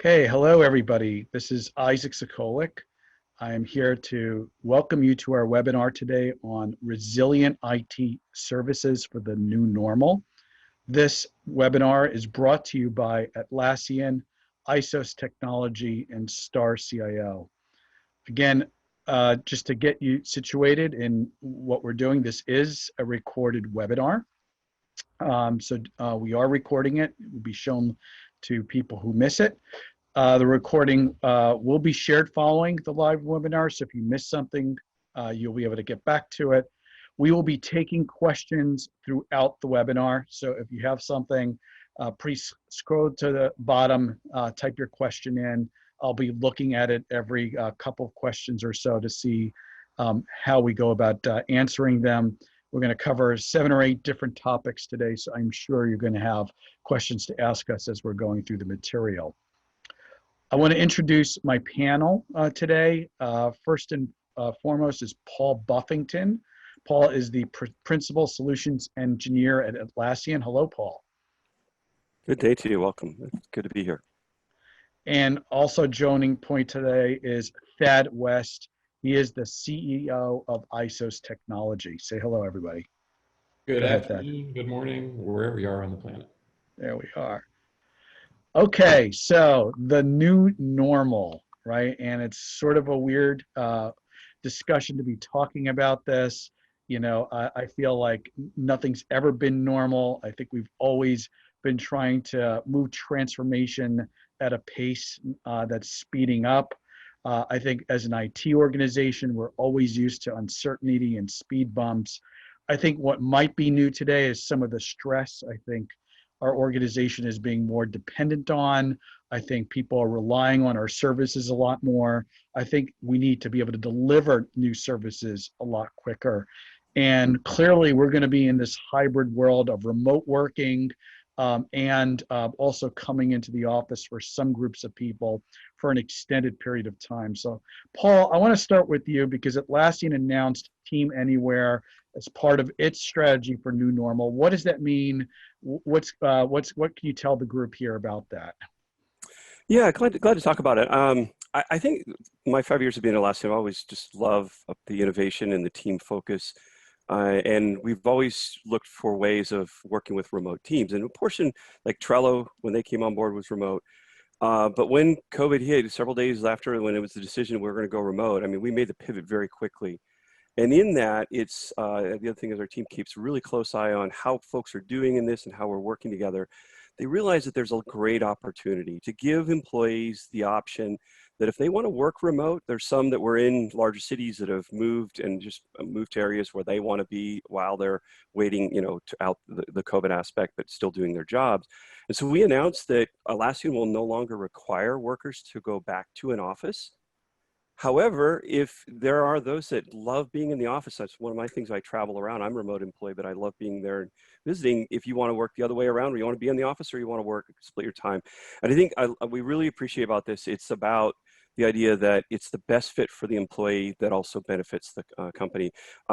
Okay, hello everybody. This is Isaac Sikolik. I am here to welcome you to our webinar today on resilient IT services for the new normal. This webinar is brought to you by Atlassian, ISOS Technology, and Star CIO. Again, just to get you situated in what we're doing, this is a recorded webinar. We are recording it. It will be shown to people who miss it. The recording will be shared following the live webinar, so if you miss something, you'll be able to get back to it. We will be taking questions throughout the webinar, so if you have something, please scroll to the bottom, type your question in. I'll be looking at it every couple of questions or so to see how we go about answering them. We're going to cover 7 or 8 different topics today, so I'm sure you're going to have questions to ask us as we're going through the material. I want to introduce my panel today. First and foremost is Paul Buffington. Paul is the Principal Solutions Engineer at Atlassian. Hello, Paul. Good day to you. Welcome. It's good to be here. And also joining point today is Thad West. He is the CEO of ISOS Technology. Say hello, everybody. Good afternoon, good morning, wherever you are on the planet. There we are. Okay, so the new normal, right? And it's sort of a weird discussion to be talking about this. You know, I feel like nothing's ever been normal. I think we've always been trying to move transformation at a pace that's speeding up. I think as an IT organization, we're always used to uncertainty and speed bumps. I think what might be new today is some of the stress. I think our organization is being more dependent on. I think people are relying on our services a lot more. I think we need to be able to deliver new services a lot quicker. And clearly we're going to be in this hybrid world of remote working and also coming into the office for some groups of people for an extended period of time. So Paul, I want to start with you because Atlassian announced Team Anywhere as part of its strategy for new normal. What does that mean? What can you tell the group here about that? Yeah, glad to talk about it. I think my 5 years of being at Atlassian, I've always just loved the innovation and the team focus. And we've always looked for ways of working with remote teams. And a portion, like Trello, when they came on board, was remote. But when COVID hit, several days after, when it was the decision we were going to go remote, I mean, we made the pivot very quickly. And in that, it's the other thing is our team keeps a really close eye on how folks are doing in this and how we're working together. They realize that there's a great opportunity to give employees the option that if they want to work remote, there's some that were in larger cities that have moved and just moved to areas where they want to be while they're waiting, you know, to out the COVID aspect, but still doing their jobs. And so we announced that Atlassian will no longer require workers to go back to an office. However, if there are those that love being in the office, that's one of my things. I travel around. I'm a remote employee, but I love being there and visiting. If you want to work the other way around, or you want to be in the office, or you want to work, split your time. And I think we really appreciate about this. It's about the idea that it's the best fit for the employee that also benefits the company.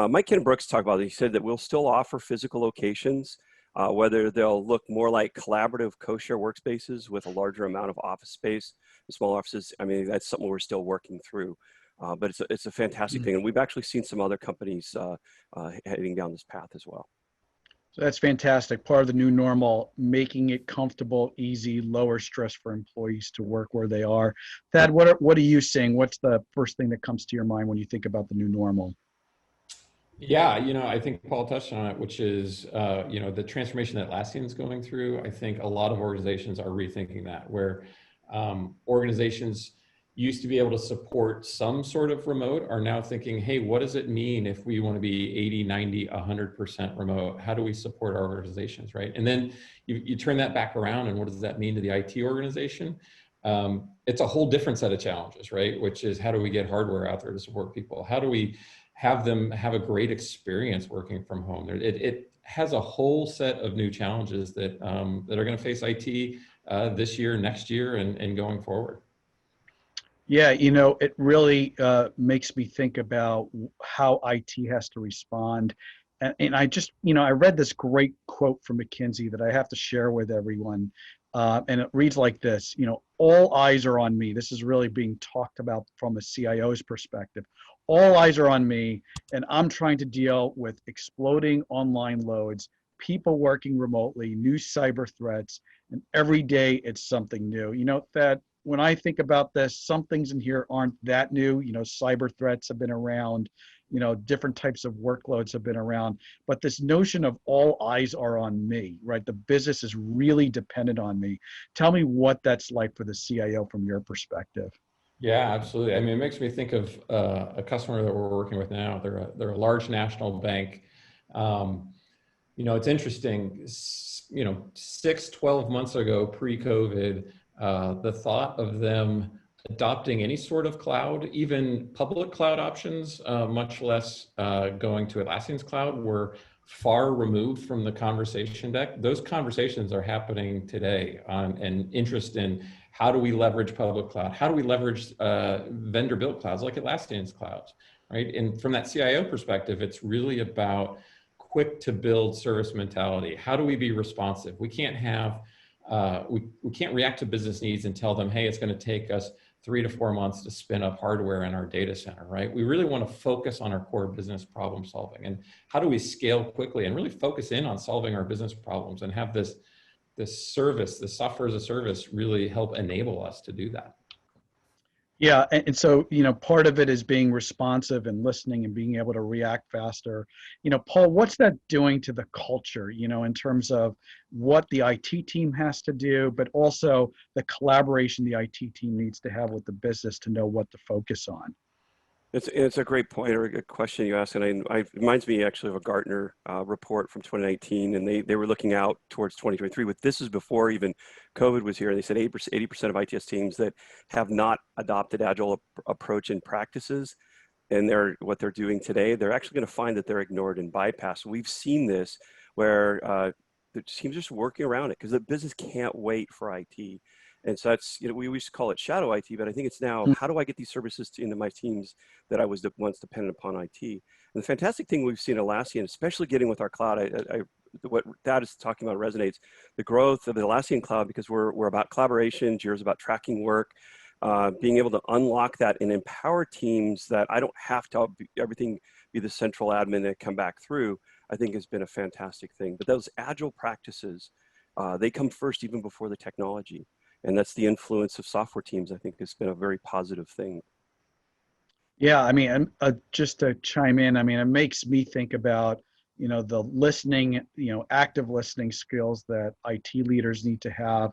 Mike Kenbrooks talked about it. He said that we'll still offer physical locations, whether they'll look more like collaborative co-share workspaces with a larger amount of office space. The small offices, I mean, that's something we're still working through. But it's a fantastic thing. And we've actually seen some other companies heading down this path as well. So that's fantastic. Part of the new normal, making it comfortable, easy, lower stress for employees to work where they are. Thad, what are you seeing? What's the first thing that comes to your mind when you think about the new normal? Yeah, you know, I think Paul touched on it, which is, you know, the transformation that Atlassian is going through. I think a lot of organizations are rethinking that, where organizations used to be able to support some sort of remote are now thinking, hey, what does it mean if we want to be 80, 90, 100% remote? How do we support our organizations, right? And then you turn that back around, and what does that mean to the IT organization? It's a whole different set of challenges, right? Which is, how do we get hardware out there to support people? How do we have them have a great experience working from home? It has a whole set of new challenges that that are going to face IT this year, next year, and going forward. Yeah, you know, it really makes me think about how IT has to respond. And I just, you know, I read this great quote from McKinsey that I have to share with everyone. and it reads like this, all eyes are on me. This is really being talked about from a CIO's perspective. All eyes are on me, and I'm trying to deal with exploding online loads, people working remotely, new cyber threats, and every day it's something new. That when I think about this, some things in here aren't that new. Cyber threats have been around, different types of workloads have been around, but this notion of all eyes are on me, right? The business is really dependent on me. Tell me what that's like for the CIO from your perspective. Yeah, absolutely. I mean, it makes me think of a customer that we're working with now. They're a large national bank. Um, it's interesting. 12 months ago, pre-COVID, the thought of them adopting any sort of cloud, even public cloud options, much less going to Atlassian's cloud, were far removed from the conversation deck. Those conversations are happening today and interest in how do we leverage public cloud? How do we leverage vendor-built clouds like Atlassian's clouds, right? And from that CIO perspective, it's really about quick to build service mentality. How do we be responsive? We can't have, we can't react to business needs and tell them, hey, it's going to take us 3 to 4 months to spin up hardware in our data center, right? We really want to focus on our core business problem solving. And how do we scale quickly and really focus in on solving our business problems and have this service, the software as a service, really help enable us to do that. Yeah, and so, part of it is being responsive and listening and being able to react faster. Paul, what's that doing to the culture, in terms of what the IT team has to do, but also the collaboration the IT team needs to have with the business to know what to focus on? It's a great point or a good question you asked, and it reminds me actually of a Gartner report from 2019, and they were looking out towards 2023. This is before even COVID was here, and they said 80% of ITS teams that have not adopted Agile approach and practices, and what they're doing today, they're actually going to find that they're ignored and bypassed. We've seen this where the teams are just working around it because the business can't wait for IT. And so that's, we used to call it shadow IT, but I think it's now, how do I get these services into my teams that I was once dependent upon IT? And the fantastic thing we've seen at Atlassian, especially getting with our cloud, what Thad is talking about resonates, the growth of the Atlassian cloud, because we're about collaboration, Jira's about tracking work, being able to unlock that and empower teams that I don't have to everything be the central admin that come back through, I think has been a fantastic thing. But those Agile practices, they come first even before the technology. And that's the influence of software teams, I think, has been a very positive thing. Yeah, I mean, just to chime in, I mean, it makes me think about, the listening, active listening skills that IT leaders need to have.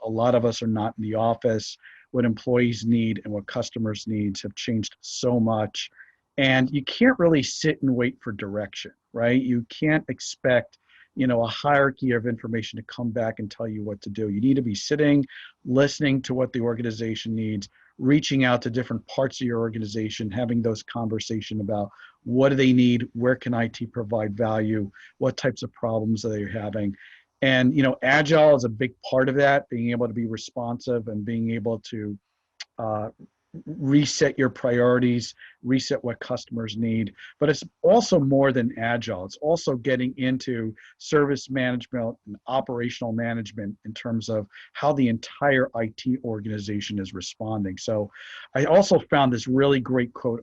A lot of us are not in the office. What employees need and what customers needs have changed so much. And you can't really sit and wait for direction, right? You can't expect, a hierarchy of information to come back and tell you what to do. You need to be sitting, listening to what the organization needs, reaching out to different parts of your organization, having those conversations about what do they need, where can IT provide value, what types of problems are they having. And, Agile is a big part of that, being able to be responsive and being able to uh, reset your priorities, reset what customers need. But it's also more than Agile. It's also getting into service management and operational management in terms of how the entire IT organization is responding. So I also found this really great quote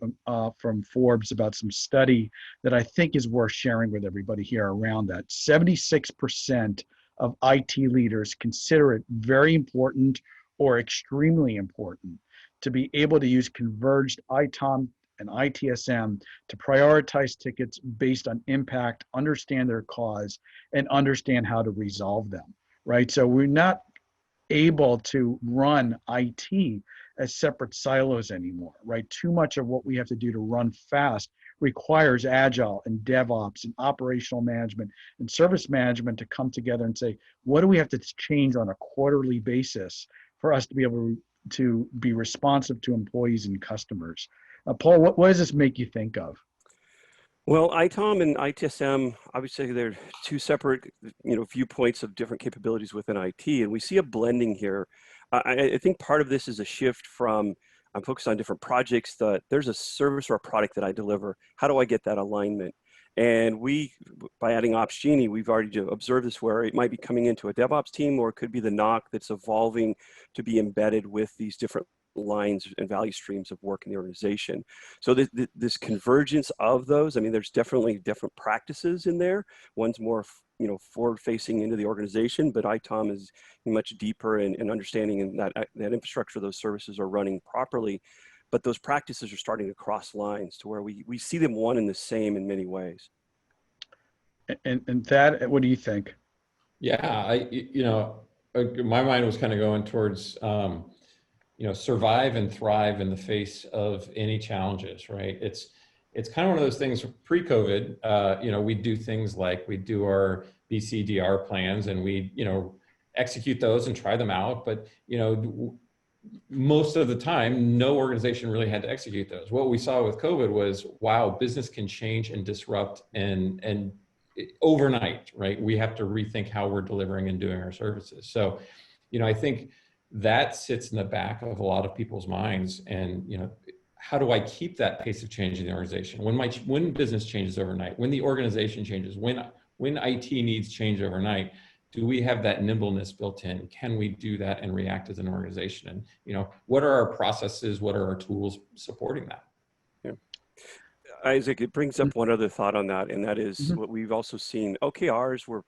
from Forbes about some study that I think is worth sharing with everybody here around that. 76% of IT leaders consider it very important or extremely important to be able to use converged ITOM and ITSM to prioritize tickets based on impact, understand their cause, and understand how to resolve them, right? So we're not able to run IT as separate silos anymore, right? Too much of what we have to do to run fast requires Agile and DevOps and operational management and service management to come together and say, what do we have to change on a quarterly basis for us to be able to be responsive to employees and customers? Paul, what does this make you think of? Well, ITOM and ITSM, obviously they're two separate, viewpoints of different capabilities within IT, and we see a blending here. I think part of this is a shift from, I'm focused on different projects, that there's a service or a product that I deliver. How do I get that alignment? And we, by adding Opsgenie, we've already observed this where it might be coming into a DevOps team, or it could be the NOC that's evolving to be embedded with these different lines and value streams of work in the organization. So this convergence of those, I mean, there's definitely different practices in there. One's more, forward facing into the organization, but ITOM is much deeper in understanding and that infrastructure, those services are running properly. But those practices are starting to cross lines to where we see them one and the same in many ways. And that, what do you think? Yeah, my mind was kind of going towards, survive and thrive in the face of any challenges, right? It's kind of one of those things pre-COVID, we do things like we do our BCDR plans and we, execute those and try them out. But, most of the time, no organization really had to execute those. What we saw with COVID was, wow, business can change and disrupt and overnight, right? We have to rethink how we're delivering and doing our services. So, I think that sits in the back of a lot of people's minds. And, how do I keep that pace of change in the organization? When business changes overnight, when the organization changes, when IT needs change overnight, do we have that nimbleness built in? Can we do that and react as an organization? And, what are our processes? What are our tools supporting that? Yeah. Isaac, it brings up one other thought on that, and that is what we've also seen. OKRs were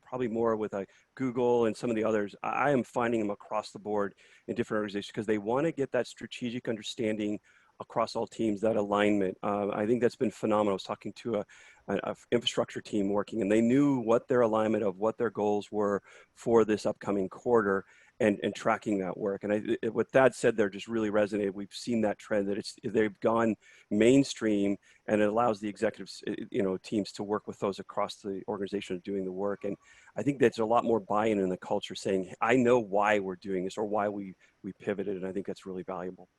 probably more with Google and some of the others. I am finding them across the board in different organizations because they want to get that strategic understanding across all teams, that alignment. I think that's been phenomenal. I was talking to a infrastructure team working, and they knew what their alignment of what their goals were for this upcoming quarter, and tracking that work. And with that said, they're just really resonated. We've seen that trend that they've gone mainstream, and it allows the executives, teams to work with those across the organization doing the work. And I think there's a lot more buy-in in the culture saying, I know why we're doing this or why we pivoted. And I think that's really valuable.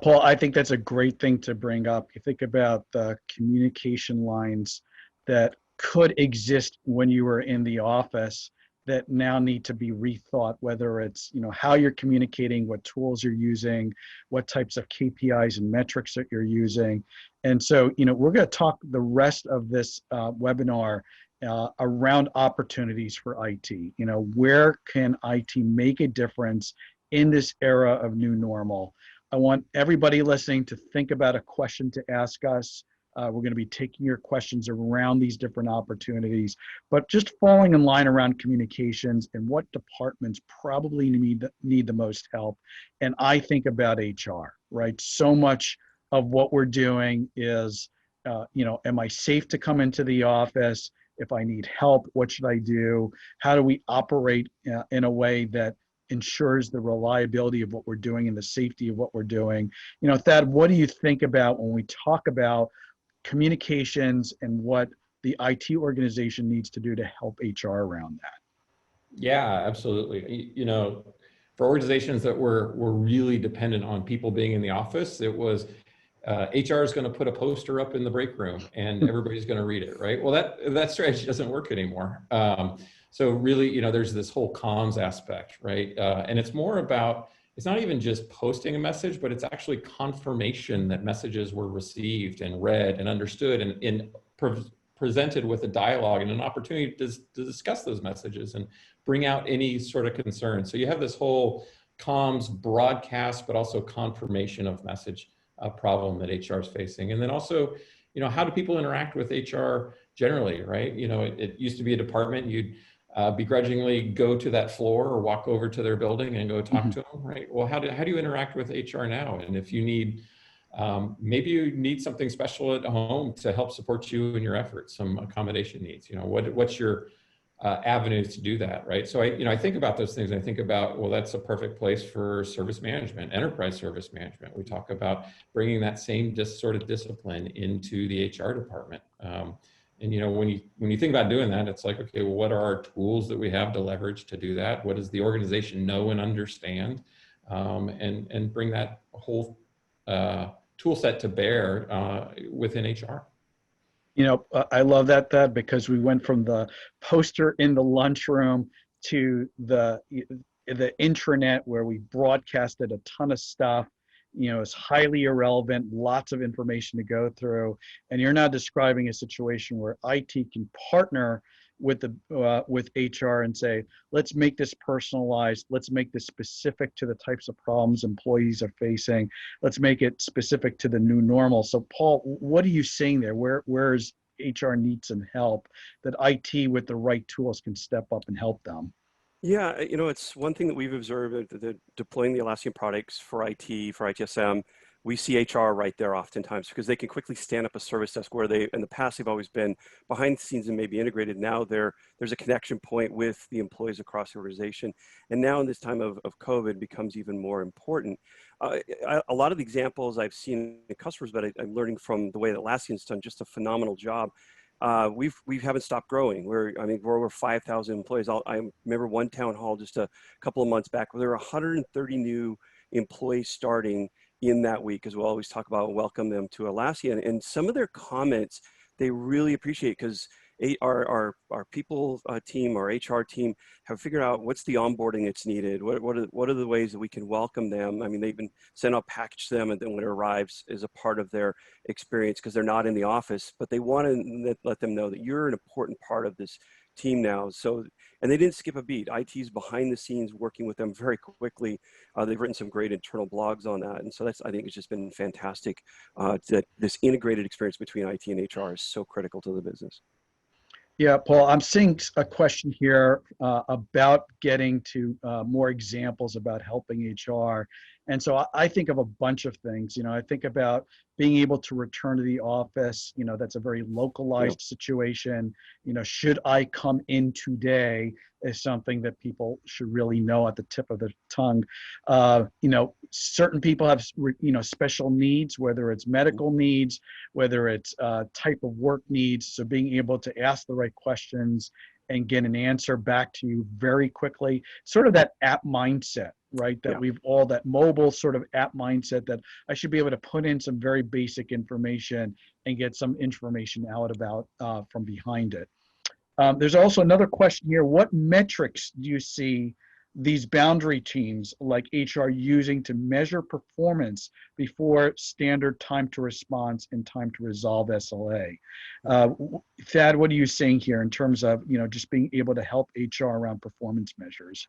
Paul, I think that's a great thing to bring up. You think about the communication lines that could exist when you were in the office that now need to be rethought, whether it's, how you're communicating, what tools you're using, what types of KPIs and metrics that you're using. And so, we're going to talk the rest of this webinar around opportunities for IT. Where can IT make a difference in this era of new normal? I want everybody listening to think about a question to ask us. We're going to be taking your questions around these different opportunities, but just falling in line around communications and what departments probably need the most help. And I think about HR, right? So much of what we're doing is, am I safe to come into the office? If I need help, what should I do? How do we operate in a way that ensures the reliability of what we're doing and the safety of what we're doing? Thad, what do you think about when we talk about communications and what the IT organization needs to do to help HR around that? Yeah, absolutely. For organizations that were really dependent on people being in the office, it was HR is going to put a poster up in the break room and everybody's going to read it, right? Well, that strategy doesn't work anymore. So really, there's this whole comms aspect, right? And it's more about, it's not even just posting a message, but it's actually confirmation that messages were received and read and understood and presented with a dialogue and an opportunity to discuss those messages and bring out any sort of concern. So you have this whole comms broadcast, but also confirmation of message problem that HR is facing. And then also, how do people interact with HR generally, right? It used to be a department, you'd begrudgingly go to that floor or walk over to their building and go talk to them, right? Well, how do you interact with HR now? And if you need, maybe you need something special at home to help support you in your efforts, some accommodation needs, what's your avenues to do that, right? So I think about those things. I think about, well, that's a perfect place for service management, enterprise service management. We talk about bringing that same sort of discipline into the HR department. And when you think about doing that, it's like, okay, well, what are our tools that we have to leverage to do that? What does the organization know and understand, and bring that whole tool set to bear within HR? I love that, because we went from the poster in the lunchroom to the intranet where we broadcasted a ton of stuff. is highly irrelevant, lots of information to go through, and you're not describing a situation where IT can partner with HR and say, let's make this personalized, let's make this specific to the types of problems employees are facing, let's make it specific to the new normal. So Paul, what are you seeing there? Where is HR needs some help that IT with the right tools can step up and help them? Yeah, it's one thing that we've observed that deploying the Atlassian products for IT, for ITSM, we see HR right there oftentimes because they can quickly stand up a service desk where they, in the past, they've always been behind the scenes and maybe integrated. Now there's a connection point with the employees across the organization. And now in this time of COVID becomes even more important. A lot of the examples I've seen in customers, but I'm learning from the way that Atlassian's done just a phenomenal job. We haven't stopped growing. We're over 5,000 employees. I remember one town hall just a couple of months back where there were 130 new employees starting in that week, as we'll always talk about, welcome them to Atlassian. And some of their comments they really appreciate because our people team, our HR team have figured out what's the onboarding that's needed. What are the ways that we can welcome them? I mean, they even send out package to them, and then when it arrives is a part of their experience because they're not in the office, but they want to let them know that you're an important part of this team now. So, and they didn't skip a beat. IT's behind the scenes working with them very quickly. They've written some great internal blogs on that. And so I think it's just been fantastic that this integrated experience between IT and HR is so critical to the business. Yeah, Paul, I'm seeing a question here about getting to more examples about helping HR. And so I think of a bunch of things. I think about being able to return to the office. That's a very localized situation. Should I come in today is something that people should really know at the tip of their tongue. Certain people have, special needs, whether it's medical needs, whether it's type of work needs. So being able to ask the right questions and get an answer back to you very quickly, sort of that app mindset, right? That we've all, that mobile sort of app mindset that I should be able to put in some very basic information and get some information out about from behind it. There's also another question here. What metrics do you see these boundary teams like HR using to measure performance before standard time to response and time to resolve SLA? Thad, what are you saying here in terms of just being able to help HR around performance measures?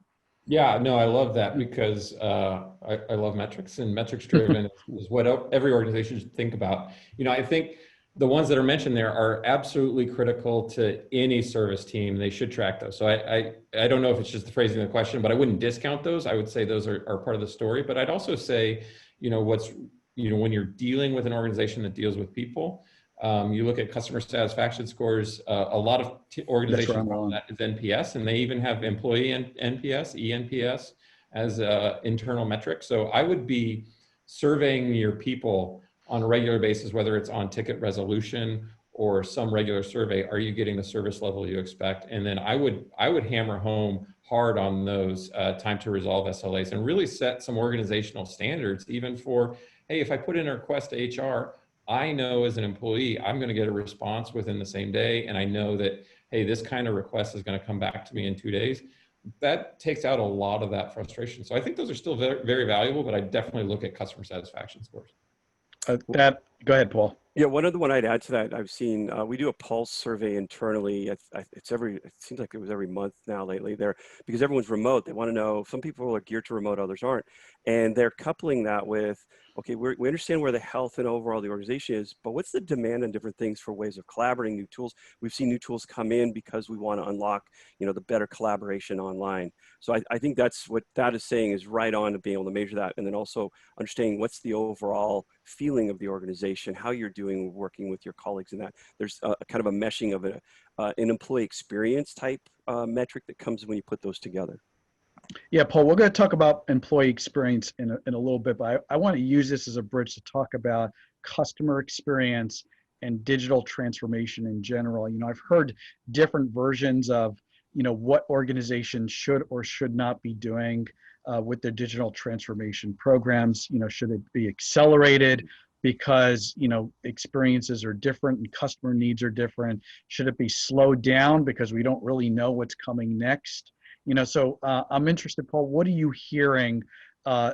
Yeah, no, I love that because I love metrics, and metrics driven is what every organization should think about. I think the ones that are mentioned there are absolutely critical to any service team. They should track those. So I don't know if it's just the phrasing of the question, but I wouldn't discount those. I would say those are part of the story. But I'd also say, when you're dealing with an organization that deals with people, you look at customer satisfaction scores. A lot of organizations run that is NPS, and they even have employee NPS, eNPS as internal metric. So I would be surveying your people on a regular basis, whether it's on ticket resolution or some regular survey. Are you getting the service level you expect? And then I would hammer home hard on those time to resolve SLAs and really set some organizational standards, even for, hey, if I put in a request to HR, I know as an employee, I'm going to get a response within the same day. And I know that, hey, this kind of request is going to come back to me in 2 days. That takes out a lot of that frustration. So I think those are still very, very valuable, but I definitely look at customer satisfaction scores. Go ahead, Paul. Yeah, one other one I'd add to that, I've seen, we do a pulse survey internally. It seems like it was every month now lately there, because everyone's remote. They want to know, some people are geared to remote, others aren't. And they're coupling that with, okay, we understand where the health and overall the organization is, but what's the demand on different things for ways of collaborating, new tools? We've seen new tools come in because we want to unlock, the better collaboration online. So I think that's what that is saying is right on to being able to measure that. And then also understanding what's the overall feeling of the organization, how you're doing working with your colleagues in that. There's a kind of a meshing of an employee experience type metric that comes when you put those together. Yeah, Paul, we're going to talk about employee experience in a little bit, but I want to use this as a bridge to talk about customer experience and digital transformation in general. I've heard different versions of, what organizations should or should not be doing with their digital transformation programs. Should it be accelerated because, experiences are different and customer needs are different? Should it be slowed down because we don't really know what's coming next? So I'm interested, Paul, what are you hearing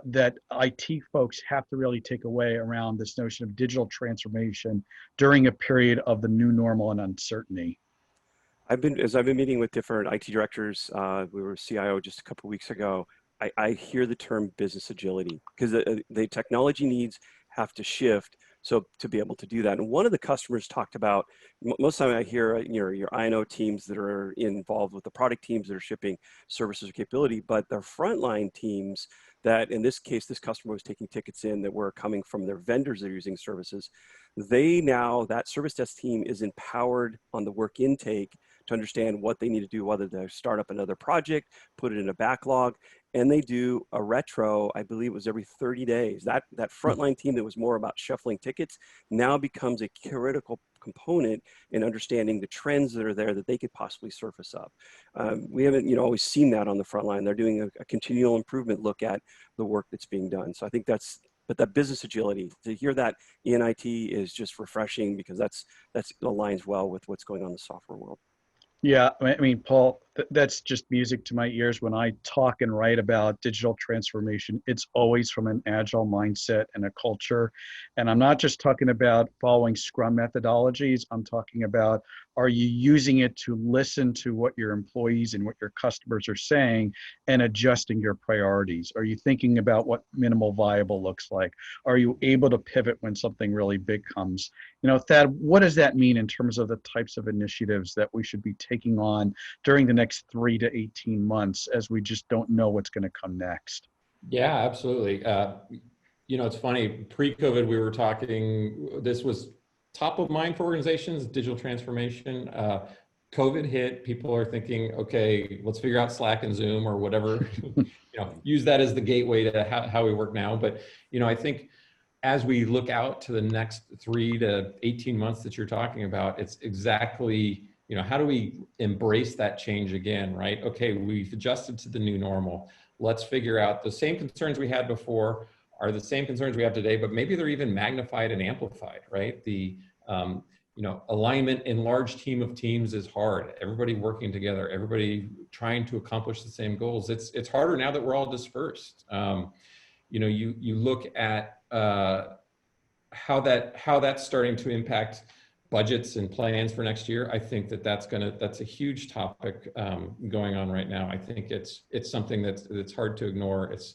that IT folks have to really take away around this notion of digital transformation during a period of the new normal and uncertainty? As I've been meeting with different IT directors, we were CIO just a couple of weeks ago. I hear the term business agility because the technology needs have to shift. So to be able to do that, and one of the customers talked about, most of the time I hear your I&O teams that are involved with the product teams that are shipping services or capability, but their frontline teams that, in this case, this customer was taking tickets in that were coming from their vendors that are using services. That service desk team is empowered on the work intake to understand what they need to do, whether to start up another project, put it in a backlog, and they do a retro, I believe it was every 30 days. That frontline team that was more about shuffling tickets now becomes a critical component in understanding the trends that are there that they could possibly surface up. We haven't always seen that on the front line. They're doing a continual improvement look at the work that's being done. So I think but that business agility, to hear that in IT is just refreshing because that aligns well with what's going on in the software world. Yeah, I mean, Paul, that's just music to my ears. When I talk and write about digital transformation, it's always from an agile mindset and a culture. And I'm not just talking about following Scrum methodologies. I'm talking about, are you using it to listen to what your employees and what your customers are saying and adjusting your priorities? Are you thinking about what minimal viable looks like? Are you able to pivot when something really big comes? Thad, what does that mean in terms of the types of initiatives that we should be taking on during the next 3 to 18 months as we just don't know what's going to come next? Yeah, absolutely. It's funny, pre-COVID, we were talking, this was top of mind for organizations, digital transformation. COVID hit, people are thinking, okay, let's figure out Slack and Zoom or whatever, use that as the gateway to how we work now. But, I think as we look out to the next 3 to 18 months that you're talking about, it's exactly, how do we embrace that change again, right? Okay, we've adjusted to the new normal. Let's figure out the same concerns we had before are the same concerns we have today, but maybe they're even magnified and amplified, right? The alignment in large team of teams is hard. Everybody working together, everybody trying to accomplish the same goals. It's harder now that we're all dispersed. You look at how that's starting to impact budgets and plans for next year. I think that's a huge topic going on right now. I think it's something that's hard to ignore. It's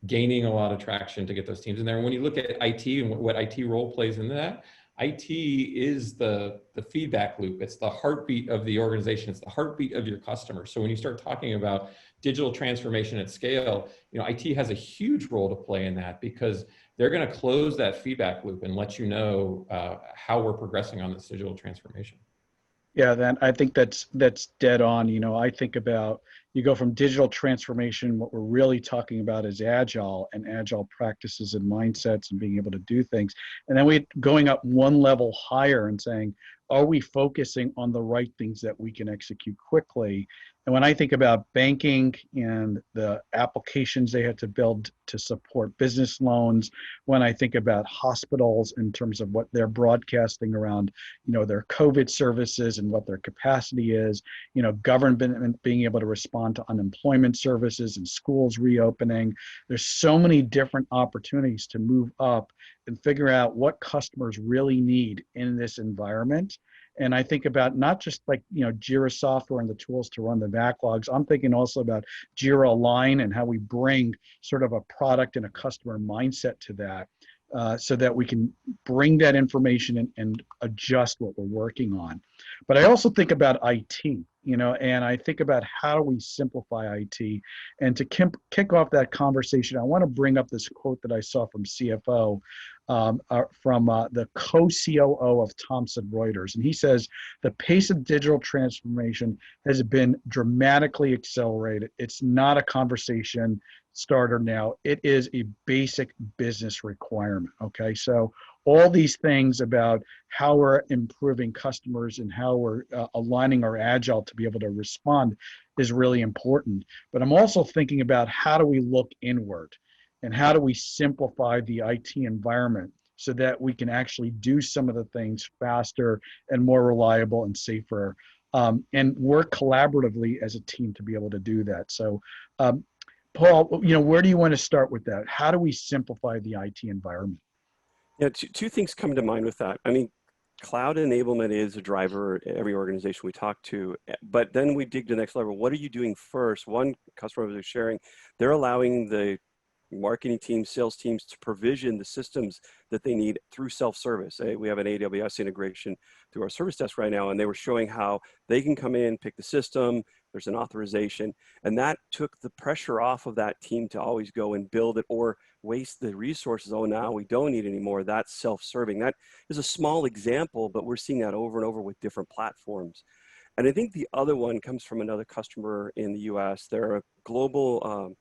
gaining a lot of traction to get those teams in there. And when you look at IT and what IT role plays into that, IT is the feedback loop. It's the heartbeat of the organization. It's the heartbeat of your customer. So when you start talking about digital transformation at scale, IT has a huge role to play in that because they're going to close that feedback loop and let you know how we're progressing on this digital transformation. Yeah, then I think that's dead on. I think about, you go from digital transformation, what we're really talking about is agile and agile practices and mindsets and being able to do things. And then we going up one level higher and saying, are we focusing on the right things that we can execute quickly? And when I think about banking and the applications they had to build to support business loans, when I think about hospitals in terms of what they're broadcasting around, their COVID services and what their capacity is, government being able to respond to unemployment services and schools reopening. There's so many different opportunities to move up and figure out what customers really need in this environment. And I think about not just like, Jira software and the tools to run the backlogs. I'm thinking also about Jira Align and how we bring sort of a product and a customer mindset to that. So that we can bring that information and adjust what we're working on. But I also think about IT, and I think about how do we simplify IT. And to kick off that conversation, I want to bring up this quote that I saw from CFO, from the co-COO of Thomson Reuters. And he says, the pace of digital transformation has been dramatically accelerated. It's not a conversation starter now. It is a basic business requirement. Okay, so all these things about how we're improving customers and how we're aligning our agile to be able to respond is really important. But I'm also thinking about how do we look inward and how do we simplify the IT environment so that we can actually do some of the things faster and more reliable and safer, and work collaboratively as a team to be able to do that. So Paul, where do you want to start with that? How do we simplify the IT environment? Yeah, two things come to mind with that. I mean, cloud enablement is a driver every organization we talk to, but then we dig to the next level. What are you doing first? One customer was sharing, they're allowing the marketing teams, sales teams to provision the systems that they need through self-service. We have an AWS integration through our service desk right now, and they were showing how they can come in, pick the system, there's an authorization, and that took the pressure off of that team to always go and build it or waste the resources. Oh, now we don't need anymore. That's self-serving. That is a small example, but we're seeing that over and over with different platforms. And I think the other one comes from another customer in the US. They're a global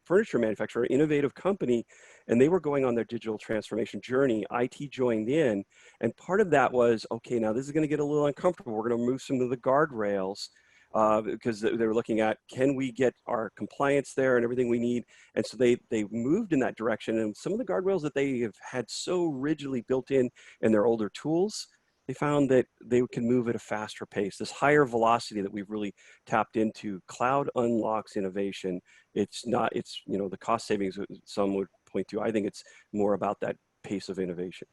furniture manufacturer, innovative company, and they were going on their digital transformation journey. IT joined in, and part of that was, okay, now this is going to get a little uncomfortable. We're going to move some of the guardrails because they were looking at, can we get our compliance there and everything we need? And so they moved in that direction. And some of the guardrails that they have had so rigidly built in their older tools, they found that they can move at a faster pace. This higher velocity that we've really tapped into, cloud unlocks innovation. It's not, it's, the cost savings some would point to. I think it's more about that pace of innovation.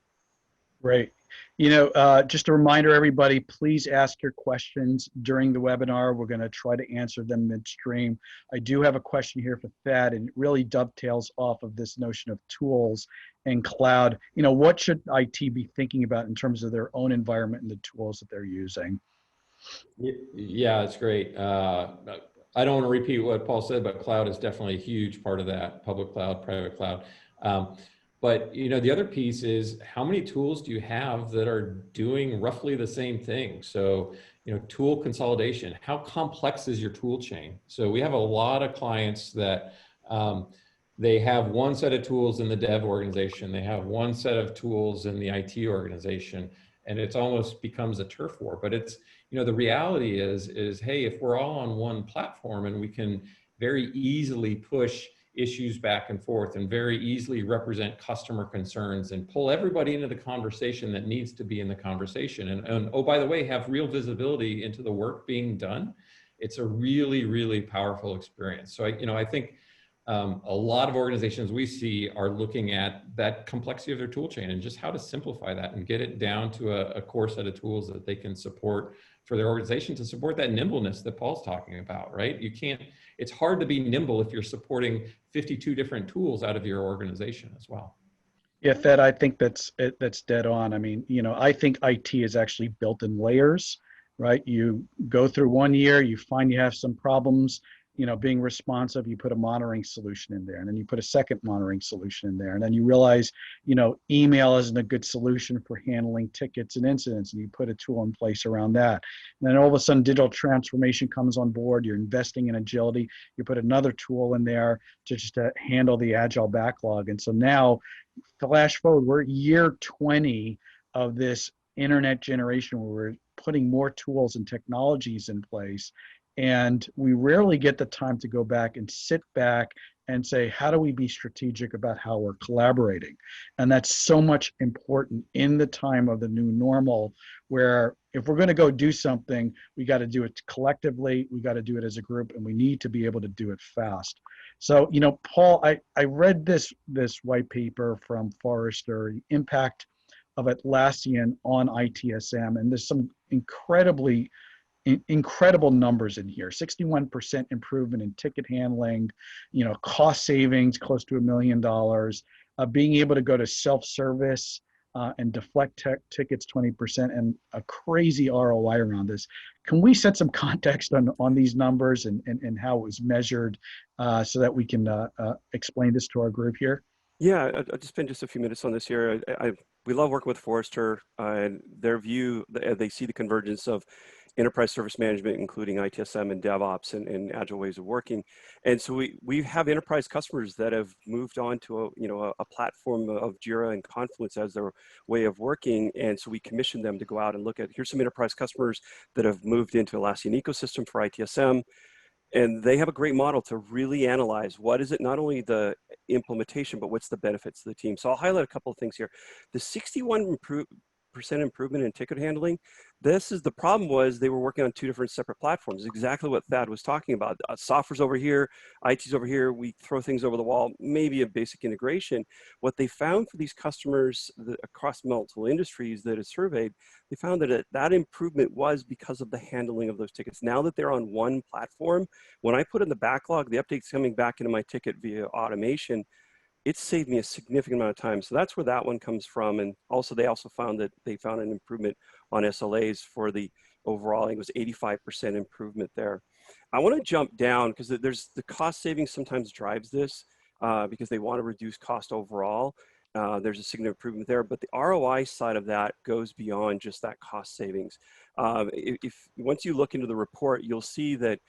Great. Just a reminder, everybody, please ask your questions during the webinar. We're going to try to answer them midstream. I do have a question here for Thad, and it really dovetails off of this notion of tools and cloud. What should IT be thinking about in terms of their own environment and the tools that they're using? Yeah, it's great. I don't want to repeat what Paul said, but cloud is definitely a huge part of that, public cloud, private cloud. But the other piece is, how many tools do you have that are doing roughly the same thing? So, tool consolidation, how complex is your tool chain? So we have a lot of clients that they have one set of tools in the dev organization, they have one set of tools in the IT organization, and it's almost becomes a turf war. But it's, the reality is, hey, if we're all on one platform and we can very easily push issues back and forth and very easily represent customer concerns and pull everybody into the conversation that needs to be in the conversation. And oh, by the way, have real visibility into the work being done. It's a really, really powerful experience. So I think a lot of organizations we see are looking at that complexity of their tool chain and just how to simplify that and get it down to a core set of tools that they can support for their organization to support that nimbleness that Paul's talking about, right? It's hard to be nimble if you're supporting 52 different tools out of your organization as well. Yeah, Thad, I think that's dead on. I mean, I think IT is actually built in layers, right? You go through one year, you find you have some problems, being responsive, you put a monitoring solution in there, and then you put a second monitoring solution in there, and then you realize, email isn't a good solution for handling tickets and incidents, and you put a tool in place around that. And then all of a sudden, digital transformation comes on board, you're investing in agility, you put another tool in there to handle the agile backlog. And so now, flash forward, we're year 20 of this internet generation where we're putting more tools and technologies in place. And we rarely get the time to go back and sit back and say, how do we be strategic about how we're collaborating? And that's so much important in the time of the new normal, where if we're going to go do something, we got to do it collectively, we got to do it as a group, and we need to be able to do it fast. So, Paul, I read this white paper from Forrester, the impact of Atlassian on ITSM, and there's some incredible numbers in here. 61% improvement in ticket handling, cost savings close to $1 million, being able to go to self-service and deflect tickets 20%, and a crazy ROI around this. Can we set some context on these numbers and how it was measured so that we can explain this to our group here? Yeah, I'll just spend just a few minutes on this here. We love working with Forrester, and their view, they see the convergence of enterprise service management, including ITSM and DevOps and agile ways of working. And so we have enterprise customers that have moved on to a platform of Jira and Confluence as their way of working. And so we commissioned them to go out and look at, here's some enterprise customers that have moved into Atlassian ecosystem for ITSM. And they have a great model to really analyze what is it, not only the implementation, but what's the benefits to the team. So I'll highlight a couple of things here. The 61% improvement in ticket handling. The problem was they were working on two different separate platforms, exactly what Thad was talking about. Software's over here, IT's over here, we throw things over the wall, maybe a basic integration. What they found for these customers across multiple industries that it surveyed, they found that that improvement was because of the handling of those tickets. Now that they're on one platform, when I put in the backlog, the updates coming back into my ticket via automation, it saved me a significant amount of time. So that's where that one comes from. And also, they also found that they found an improvement on SLAs for the overall, I think it was 85% improvement there. I want to jump down because there's the cost savings sometimes drives this because they want to reduce cost overall. There's a significant improvement there, but the ROI side of that goes beyond just that cost savings. If once you look into the report, you'll see that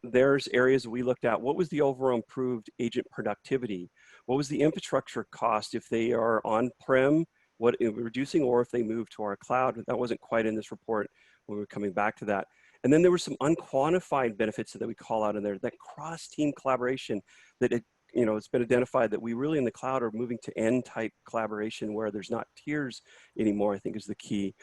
there's areas we looked at. What was the overall improved agent productivity? What was the infrastructure cost if they are on-prem, what reducing, or if they move to our cloud? That wasn't quite in this report when we were coming back to that. And then there were some unquantified benefits that we call out in there, that cross-team collaboration that it's been identified that we really in the cloud are moving to N-type collaboration where there's not tiers anymore, I think is the key.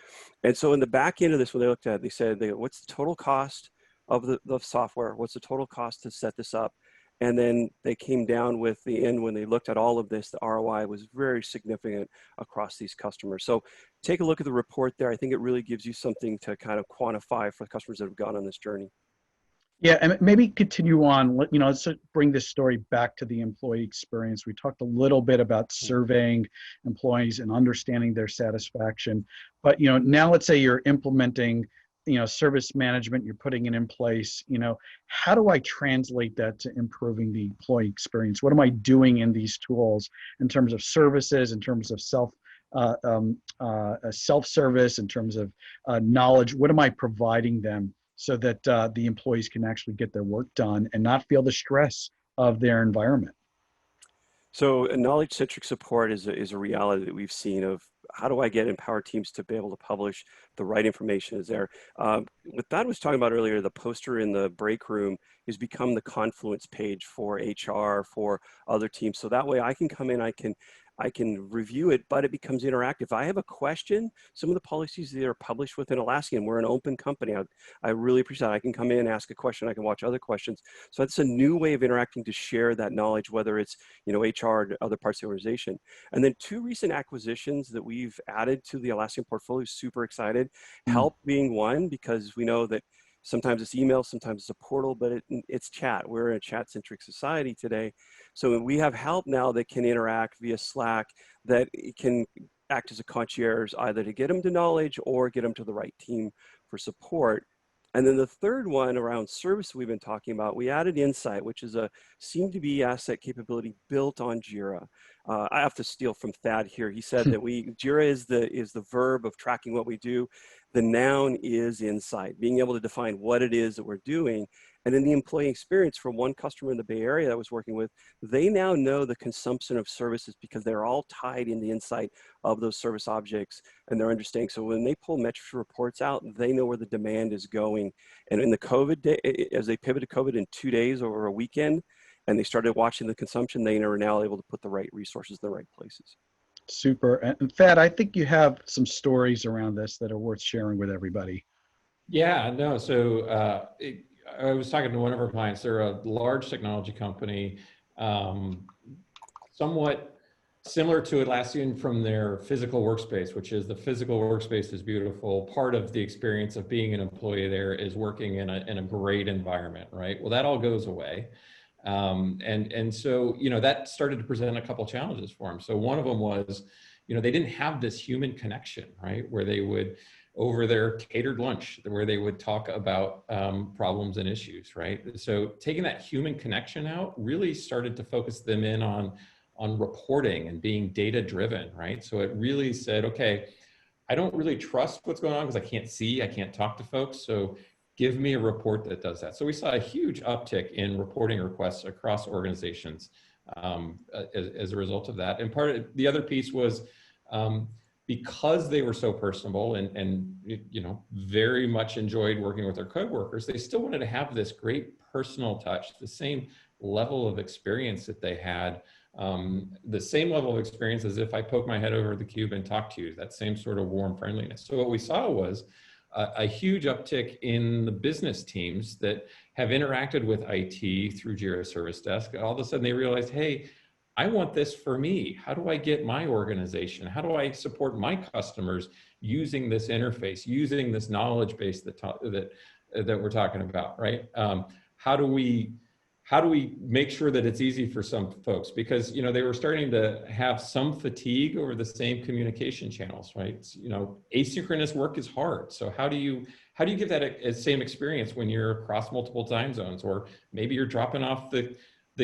And so in the back end of this, when they looked at it, they said, what's the total cost of the software? What's the total cost to set this up? And then they came down with the end when they looked at all of this, the ROI was very significant across these customers. So take a look at the report there. I think it really gives you something to kind of quantify for the customers that have gone on this journey. Yeah, and maybe continue on. Let's bring this story back to the employee experience. We talked a little bit about surveying employees and understanding their satisfaction, but now let's say you're implementing service management, you're putting it in place. How do I translate that to improving the employee experience? What am I doing in these tools in terms of services, in terms of self-service, in terms of knowledge? What am I providing them so that the employees can actually get their work done and not feel the stress of their environment? So a knowledge-centric support is a reality that we've seen of how do I get empowered teams to be able to publish the right information is there. What Thad was talking about earlier, the poster in the break room has become the Confluence page for HR, for other teams. So that way I can come in, I can review it, but it becomes interactive. If I have a question, some of the policies that are published within Atlassian, we're an open company. I really appreciate that. I can come in, ask a question, I can watch other questions. So that's a new way of interacting to share that knowledge, whether it's HR or other parts of the organization. And then two recent acquisitions that we've added to the Atlassian portfolio, super excited. Help being one, because we know that sometimes it's email, sometimes it's a portal, but it's chat. We're in a chat-centric society today. So we have help now that can interact via Slack, that it can act as a concierge, either to get them to knowledge or get them to the right team for support. And then the third one around service we've been talking about, we added Insight, which is a seem-to-be asset capability built on Jira. I have to steal from Thad here. He said that Jira is the verb of tracking what we do. The noun is Insight, being able to define what it is that we're doing. And in the employee experience, from one customer in the Bay Area that I was working with, they now know the consumption of services because they're all tied in the insight of those service objects and they're understanding. So when they pull metrics reports out, they know where the demand is going. And in the COVID day, as they pivoted to COVID in 2 days over a weekend, and they started watching the consumption, they are now able to put the right resources in the right places. Super. And Thad, I think you have some stories around this that are worth sharing with everybody. Yeah, no. So I was talking to one of our clients. They're a large technology company, somewhat similar to Atlassian from their physical workspace, which is the physical workspace is beautiful. Part of the experience of being an employee there is working in a great environment, right? Well, that all goes away. And so, that started to present a couple challenges for them. So one of them was, they didn't have this human connection, right? Where they would, over their catered lunch, where they would talk about problems and issues, right? So taking that human connection out really started to focus them in on reporting and being data driven, right? So it really said, okay, I don't really trust what's going on because I can't talk to folks. So give me a report that does that. So we saw a huge uptick in reporting requests across organizations as a result of that. And the other piece was because they were so personable and very much enjoyed working with their coworkers, they still wanted to have this great personal touch, the same level of experience that they had the same level of experience as if I poke my head over the cube and talk to you, that same sort of warm friendliness. So what we saw was a huge uptick in the business teams that have interacted with IT through Jira Service Desk. All of a sudden they realized, hey, I want this for me. How do I get my organization? How do I support my customers using this interface, using this knowledge base that we're talking about, right? How do we make sure that it's easy for some folks? Because they were starting to have some fatigue over the same communication channels, right? Asynchronous work is hard. So how do you give that same experience when you're across multiple time zones, or maybe you're dropping off the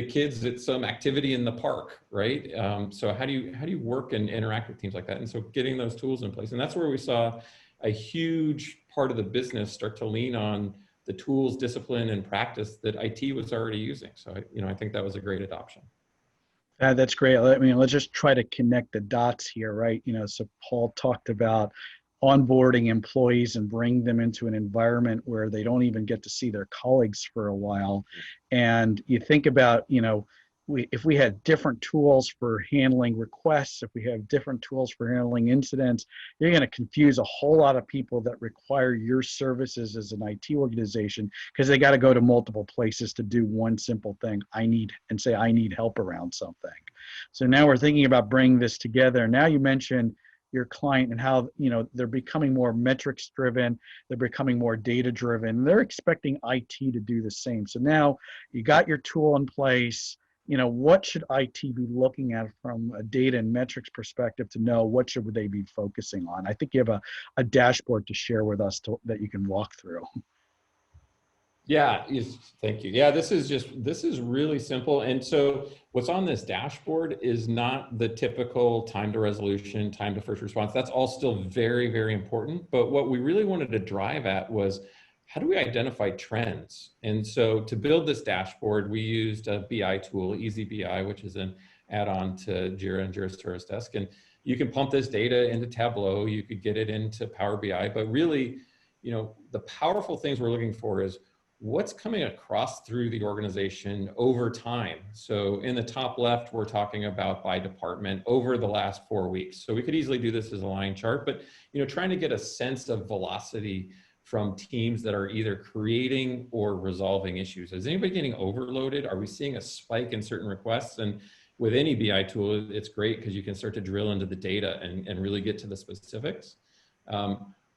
kids at some activity in the park, right? So how do you work and interact with teams like that? And so getting those tools in place, and that's where we saw a huge part of the business start to lean on the tools, discipline, and practice that IT was already using. So I think that was a great adoption. That's great. I mean, let's just try to connect the dots here, right? So Paul talked about onboarding employees and bring them into an environment where they don't even get to see their colleagues for a while. And you think about, if we had different tools for handling requests, if we have different tools for handling incidents, you're going to confuse a whole lot of people that require your services as an IT organization, because they got to go to multiple places to do one simple thing. I need help around something. So now we're thinking about bringing this together. Now you mentioned your client and how they're becoming more metrics driven, they're becoming more data driven, they're expecting IT to do the same. So now you got your tool in place. What should IT be looking at from a data and metrics perspective to know what should they be focusing on? I think you have a dashboard to share with us that you can walk through. Yeah, thank you. Yeah, this is really simple. And so what's on this dashboard is not the typical time to resolution, time to first response. That's all still very, very important. But what we really wanted to drive at was, how do we identify trends? And so to build this dashboard, we used a BI tool, Easy BI, which is an add-on to Jira and Jira Service Desk. And you can pump this data into Tableau, you could get it into Power BI, but really, the powerful things we're looking for is what's coming across through the organization over time. So in the top left, we're talking about by department over the last 4 weeks. So we could easily do this as a line chart, but trying to get a sense of velocity from teams that are either creating or resolving issues. Is anybody getting overloaded? Are we seeing a spike in certain requests? And with any BI tool, it's great because you can start to drill into the data and really get to the specifics.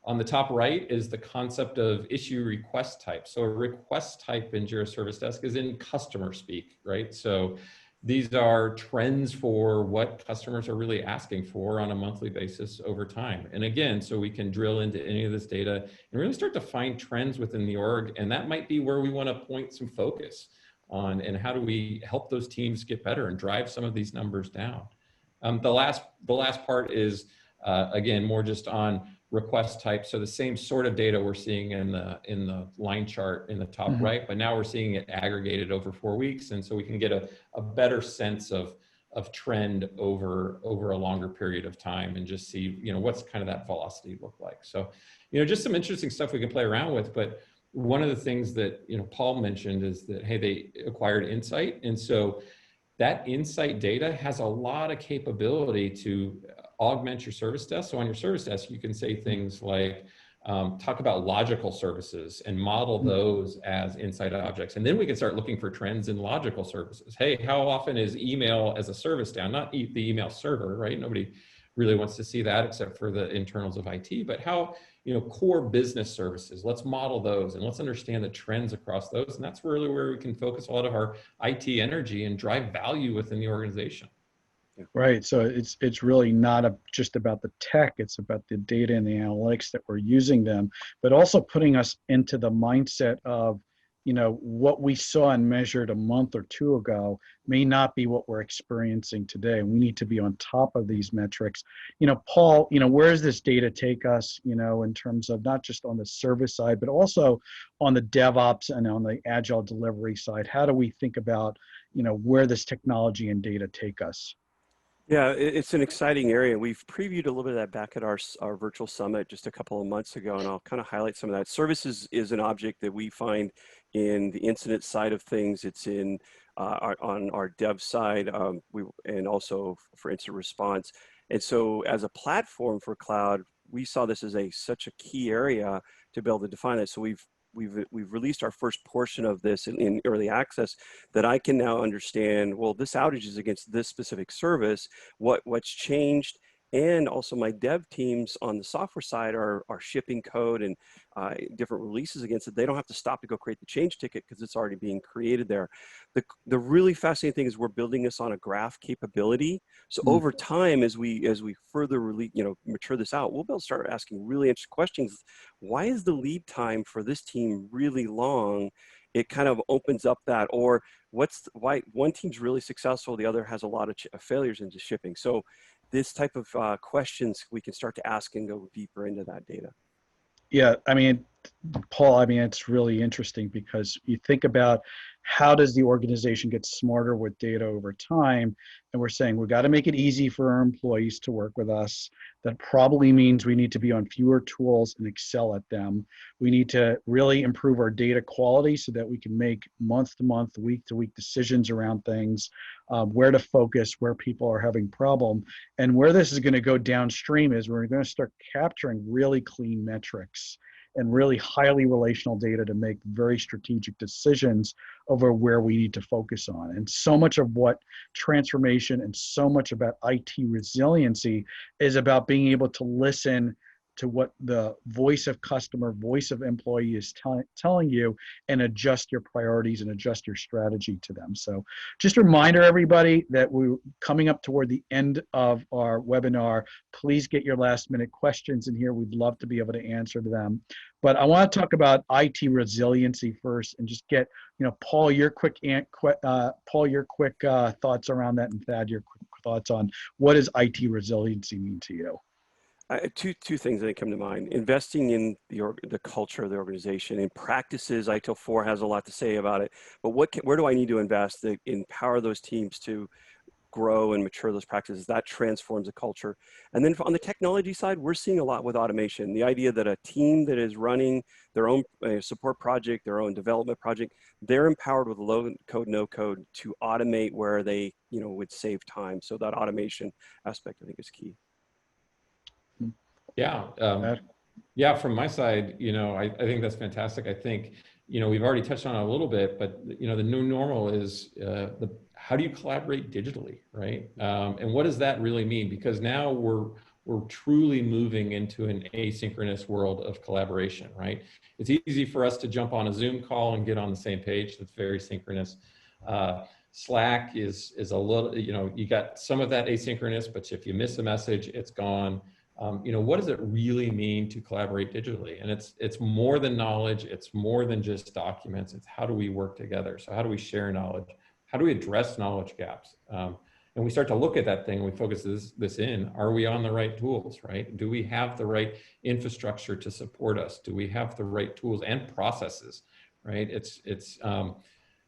On the top right is the concept of issue request type. So a request type in Jira Service Desk is in customer speak, right? So these are trends for what customers are really asking for on a monthly basis over time. And again, so we can drill into any of this data and really start to find trends within the org. And that might be where we want to point some focus on, and how do we help those teams get better and drive some of these numbers down. The last part is, again, more just on request type. So the same sort of data we're seeing in the line chart in the top right, but now we're seeing it aggregated over 4 weeks. And so we can get a better sense of trend over a longer period of time and just see, what's kind of that velocity look like. So, just some interesting stuff we can play around with. But one of the things that, Paul mentioned is that, hey, they acquired Insight. And so that Insight data has a lot of capability to augment your service desk. So on your service desk, you can say things like, talk about logical services and model those as Insight objects. And then we can start looking for trends in logical services. Hey, how often is email as a service down? Not the email server, right? Nobody really wants to see that except for the internals of IT, but how, core business services, let's model those and let's understand the trends across those. And that's really where we can focus a lot of our IT energy and drive value within the organization. Right. So it's really not just about the tech. It's about the data and the analytics that we're using them, but also putting us into the mindset of, what we saw and measured a month or two ago may not be what we're experiencing today. We need to be on top of these metrics. Paul, where does this data take us, in terms of not just on the service side, but also on the DevOps and on the Agile delivery side? How do we think about, where this technology and data take us? Yeah, it's an exciting area. We've previewed a little bit of that back at our virtual summit just a couple of months ago, and I'll kind of highlight some of that. Services is an object that we find in the incident side of things. It's in on our dev side, and also for instant response. And so as a platform for cloud, we saw this as such a key area to be able to define it. So we've released our first portion of this in early access, that I can now understand, well, this outage is against this specific service, what's changed. And also my dev teams on the software side are shipping code and different releases against it. They don't have to stop to go create the change ticket because it's already being created there. The really fascinating thing is we're building this on a graph capability. So over time, as we further mature this out, we'll be able to start asking really interesting questions. Why is the lead time for this team really long? It kind of opens up that, or why one team's really successful, the other has a lot of failures into shipping. So this type of questions we can start to ask and go deeper into that data. Yeah, I mean, Paul, I mean, it's really interesting because you think about how does the organization get smarter with data over time? And we're saying we've got to make it easy for our employees to work with us. That probably means we need to be on fewer tools and excel at them. We need to really improve our data quality so that we can make month to month, week to week decisions around things, where to focus, where people are having problem. And where this is going to go downstream is we're going to start capturing really clean metrics and really highly relational data to make very strategic decisions over where we need to focus on. And so much of what transformation and so much about IT resiliency is about being able to listen to what the voice of customer, voice of employee is telling you, and adjust your priorities and adjust your strategy to them. So just a reminder, everybody, that we're coming up toward the end of our webinar. Please get your last minute questions in here. We'd love to be able to answer them. But I want to talk about IT resiliency first and just get, Paul, your quick thoughts around that, and Thad, your quick thoughts on what does IT resiliency mean to you? Two things that come to mind. Investing in the culture of the organization and practices. ITIL 4 has a lot to say about it, but where do I need to invest to empower those teams to grow and mature those practices? That transforms the culture. And then on the technology side, we're seeing a lot with automation. The idea that a team that is running their own support project, their own development project, they're empowered with low code, no code to automate where they would save time. So that automation aspect, I think, is key. Yeah. Yeah, from my side, I think that's fantastic. I think, we've already touched on it a little bit, but, the new normal is how do you collaborate digitally, right? And what does that really mean? Because now we're truly moving into an asynchronous world of collaboration, right? It's easy for us to jump on a Zoom call and get on the same page. That's very synchronous. Slack is a little, you got some of that asynchronous, but if you miss a message, it's gone. What does it really mean to collaborate digitally? And it's more than knowledge. It's more than just documents. It's how do we work together? So how do we share knowledge? How do we address knowledge gaps? And we start to look at that thing. We focus this in. Are we on the right tools, right? Do we have the right infrastructure to support us? Do we have the right tools and processes, right? If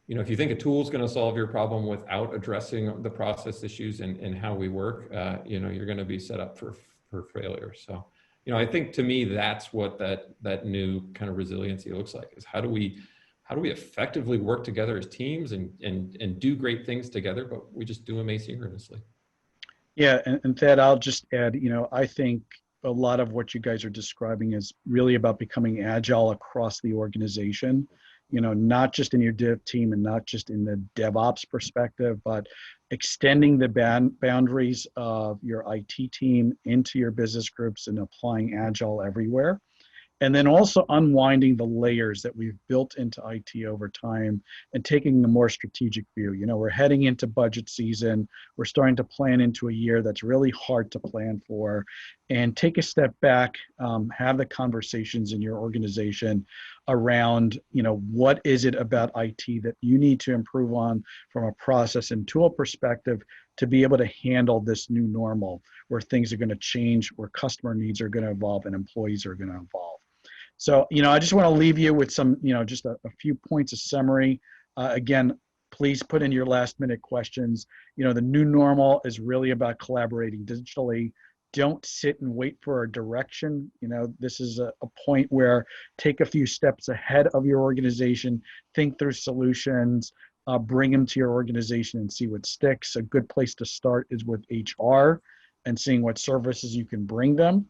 you think a tool is going to solve your problem without addressing the process issues and how we work, you're going to be set up for failure. So, I think to me, that's what that new kind of resiliency looks like, is how do we effectively work together as teams and do great things together, but we just do them asynchronously. Yeah, and Thad, I'll just add, I think a lot of what you guys are describing is really about becoming agile across the organization, not just in your dev team and not just in the DevOps perspective, but extending the boundaries of your IT team into your business groups and applying agile everywhere. And then also unwinding the layers that we've built into IT over time and taking the more strategic view. We're heading into budget season. We're starting to plan into a year that's really hard to plan for, and take a step back, have the conversations in your organization around, what is it about IT that you need to improve on from a process and tool perspective to be able to handle this new normal where things are going to change, where customer needs are going to evolve and employees are going to evolve. So, I just want to leave you with some, just a few points of summary. Again, please put in your last minute questions. The new normal is really about collaborating digitally. Don't sit and wait for a direction. This is a point where take a few steps ahead of your organization, think through solutions, bring them to your organization and see what sticks. A good place to start is with HR and seeing what services you can bring them.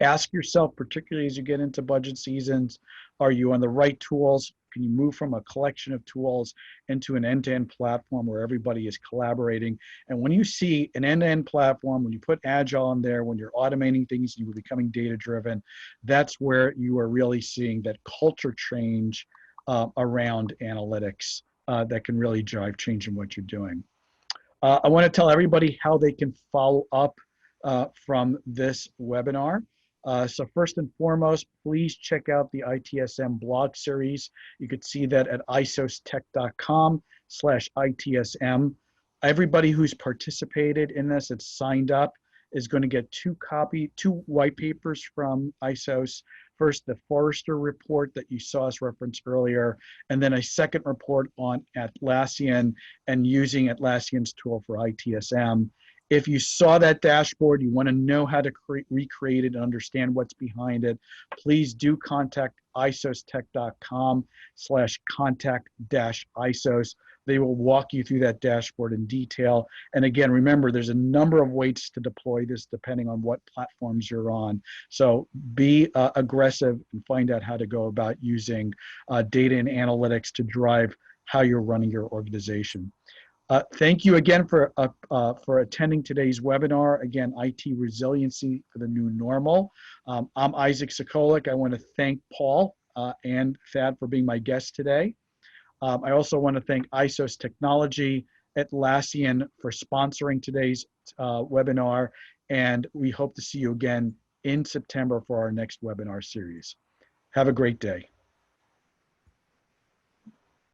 Ask yourself, particularly as you get into budget seasons, are you on the right tools? Can you move from a collection of tools into an end-to-end platform where everybody is collaborating? And when you see an end-to-end platform, when you put Agile in there, when you're automating things, you're becoming data-driven, that's where you are really seeing that culture change around analytics that can really drive change in what you're doing. I want to tell everybody how they can follow up from this webinar. So first and foremost, please check out the ITSM blog series. You could see that at isostech.com/ITSM. Everybody who's participated in this, it's signed up, is going to get two white papers from ISOS. First, the Forrester report that you saw us reference earlier, and then a second report on Atlassian and using Atlassian's tool for ITSM. If you saw that dashboard, you want to know how to recreate it and understand what's behind it, please do contact isostech.com/contact-isos. They will walk you through that dashboard in detail. And again, remember, there's a number of ways to deploy this depending on what platforms you're on. So be aggressive and find out how to go about using data and analytics to drive how you're running your organization. Thank you again for attending today's webinar. Again, IT resiliency for the new normal. I'm Isaac Sokolic. I want to thank Paul and Thad for being my guests today. I also want to thank ISOS Technology, Atlassian for sponsoring today's webinar, and we hope to see you again in September for our next webinar series. Have a great day.